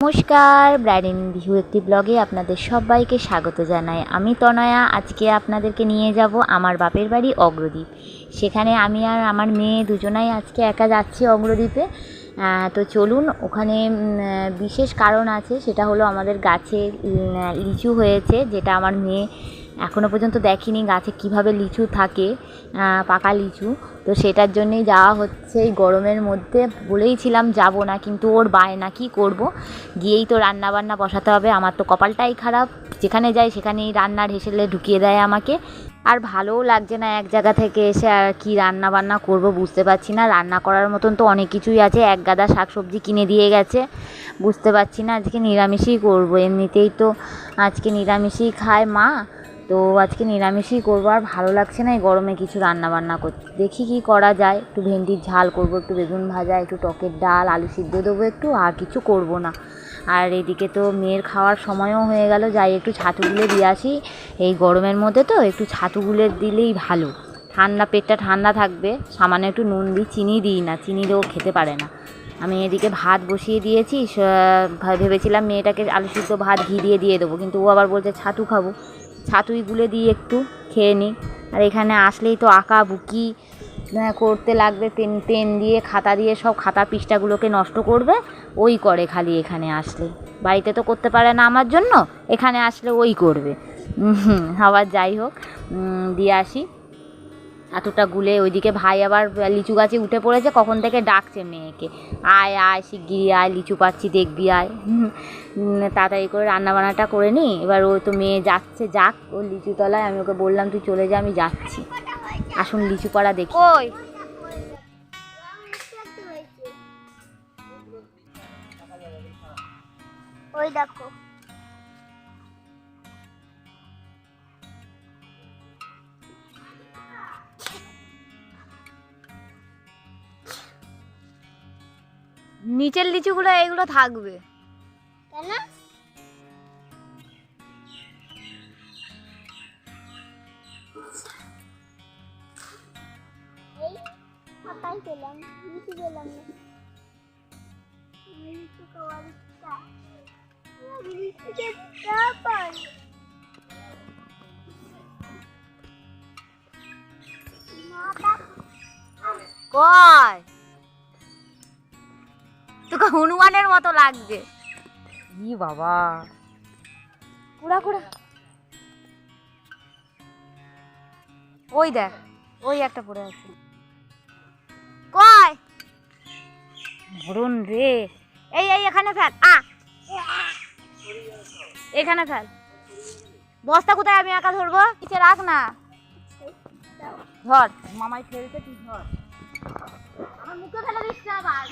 নমস্কার, bride in view একটি ব্লগে আপনাদের সবাইকে স্বাগত জানাই। আমি তনয়া। আজকে আপনাদেরকে নিয়ে যাব আমার বাপের বাড়ি অগ্রদ্বীপ। সেখানে আমি আর আমার মেয়ে দুজনাই আজকে একা যাচ্ছি অগ্রদ্বীপে। তো চলুন, ওখানে বিশেষ কারণ আছে। সেটা হলো আমাদের গাছে লিচু হয়েছে, যেটা আমার মেয়ে এখনও পর্যন্ত দেখিনি গাছে কিভাবে লিচু থাকে, পাকা লিচু। তো সেটার জন্যেই যাওয়া হচ্ছে এই গরমের মধ্যে। বলেইছিলাম যাব না, কিন্তু ওর বায়না, কী করব, গিয়েই তো রান্নাবান্না বসাতে হবে। আমার তো কপালটাই খারাপ, যেখানে যাই সেখানেই রান্নার হেসেলে ঢুকিয়ে দেয় আমাকে। আর ভালোও লাগছে না এক জায়গা থেকে এসে আর কি রান্না বান্না করব বুঝতে পারছি না। রান্না করার মতন তো অনেক কিছুই আছে, এক গাদা শাকসবজি কিনে দিয়ে গেছে। বুঝতে পারছি না, আজকে নিরামিষই করব। এমনিতেই তো আজকে নিরামিষই খায় মা, তো আজকে নিরামিষই করবো। আর ভালো লাগছে না এই গরমে কিছু রান্না বান্না করতে। দেখি কি করা যায়। একটু ভেন্ডির ঝাল করব, একটু বেগুন ভাজা, একটু টকের ডাল, আলু সিদ্ধ দেবো একটু, আর কিছু করব না। আর এদিকে তো মেয়ের খাওয়ার সময়ও হয়ে গেল, যাই একটু ছাতু গুলে দিয়ে আসি। এই গরমের মধ্যে তো একটু ছাতু গুলে দিলেই ভালো, ঠান্ডা পেটটা ঠান্ডা থাকবে। সামান্য একটু নুন দিই, চিনি দিই না, চিনি দিয়েও খেতে পারে না। আমি এদিকে ভাত বসিয়ে দিয়েছি। ভেবেছিলাম মেয়েটাকে আলু সিদ্ধ ভাত ঘি দিয়ে দেবো, কিন্তু ও আবার বলছে ছাতু খাবো। ছাতুই গুলে দিয়ে একটু খেয়ে নিই। আর এখানে আসলেই তো আঁকা বুকি করতে লাগবে, পেন দিয়ে খাতা দিয়ে সব খাতা পৃষ্ঠাগুলোকে নষ্ট করবে। ওই করে খালি এখানে আসলে, বাড়িতে তো করতে পারে না আমার জন্য, এখানে আসলে ওই করবে। আবার যাই হোক, দিয়ে আসি এতটা গুলে। ওইদিকে ভাই আবার লিচু গাছে উঠে পড়েছে, কখন থেকে ডাকছে মেয়েকে, আয় আয় শিগগিরি আয়, লিচু পাচ্ছি দেখবি আয়। তাড়াতাড়ি করে রান্নাবান্নাটা করে নিই। এবার ও তো মেয়ে যাচ্ছে, যাক ও লিচু তলায়। আমি ওকে বললাম তুই চলে যা, আমি যাচ্ছি। আসুন লিচু পাড়া দেখি। ওই ওই দেখো, নিচের লিচুগুলো এইগুলো থাকবে কেন? এই পাতাই পেলাম, লিচু পেলাম না। লিচু খাওয়ার ইচ্ছা, লিচু খেতে পাই। কয় তোকে হনুমানের মতো লাগছে। ই বাবা, কুড়া কুড়া। ওই দেখ, ওই একটা পড়ে আছে। কয় ভরুন রে। এই এই এখানে ফেল, এখানে ফেল। বস্তা কোথায়, আমি একা ধরবো, নিচে রাখ না। ধর, মামাই ফেলতে, তুই ধর। আমার মুখে ফেলে দিস না আবার।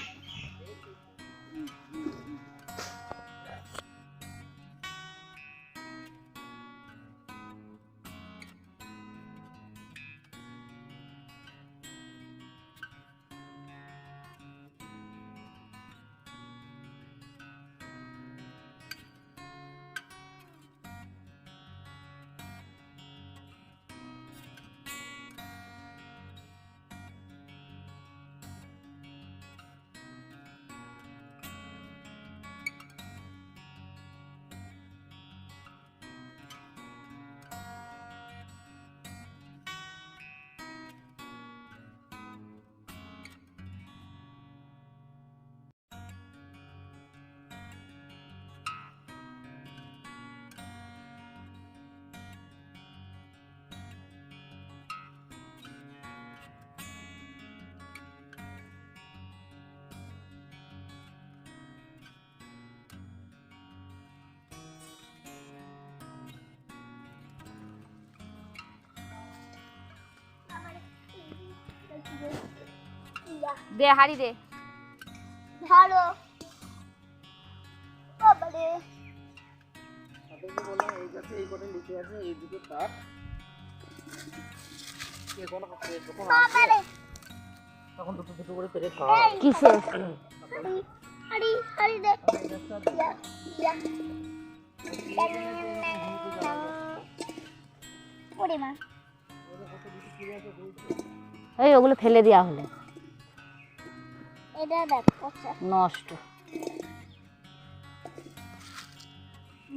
দে হাড়ি দে, ধরো বাবারে। বাবারে তখন দুটো দুটো করে পেরে খাওয়া কিসে হাড়ি হাড়ি দে। ওরে মা, এই ওগুলো ফেলে দেওয়া হলো, এটা দেখ আচ্ছা নষ্ট।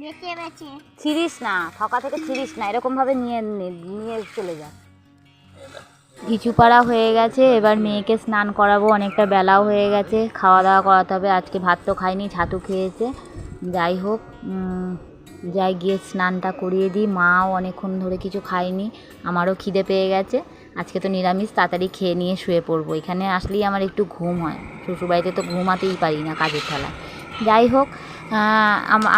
বেঁচে বেঁচে ছিড়িস না, থকা থেকে ছিড়িস না, এরকমভাবে নিয়ে নিয়ে চলে যা। কিছু পাড়া হয়ে গেছে, এবার মেয়েকে স্নান করাবো, অনেকটা বেলাও হয়ে গেছে, খাওয়া দাওয়া করাতে হবে। আজকে ভাত তো খাইনি, ছাতু খেয়েছে। যাই হোক, যাই গিয়ে স্নানটা করিয়ে দিই। মাও অনেকক্ষণ ধরে কিছু খায়নি, আমারও খিদে পেয়ে গেছে। আজকে তো নিরামিষ, তাড়াতাড়ি খেয়ে নিয়ে শুয়ে পড়বো। এখানে আসলেই আমার একটু ঘুম হয়, শ্বশুরবাড়িতে তো ঘুমাতেই পারি না কাজের ঠেলায়। যাই হোক,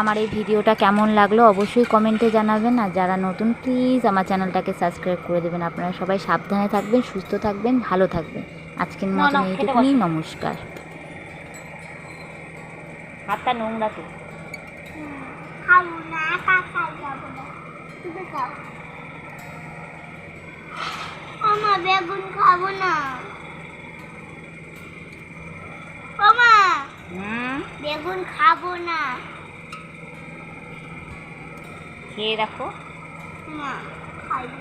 আমার এই ভিডিওটা কেমন লাগলো অবশ্যই কমেন্টে জানাবেন। আর যারা নতুন, প্লিজ আমার চ্যানেলটাকে সাবস্ক্রাইব করে দেবেন। আপনারা সবাই সাবধানে থাকবেন, সুস্থ থাকবেন, ভালো থাকবেন। আজকের মতন এইটুকুনি, নমস্কার। হাতটা নোংরা তো। খাবো না, কাকাই যাবো না, তুমি খাও। আমার বেগুন খাবো না। ওমা বেগুন খাবো না। খেয়ে দেখো। না খাইনি।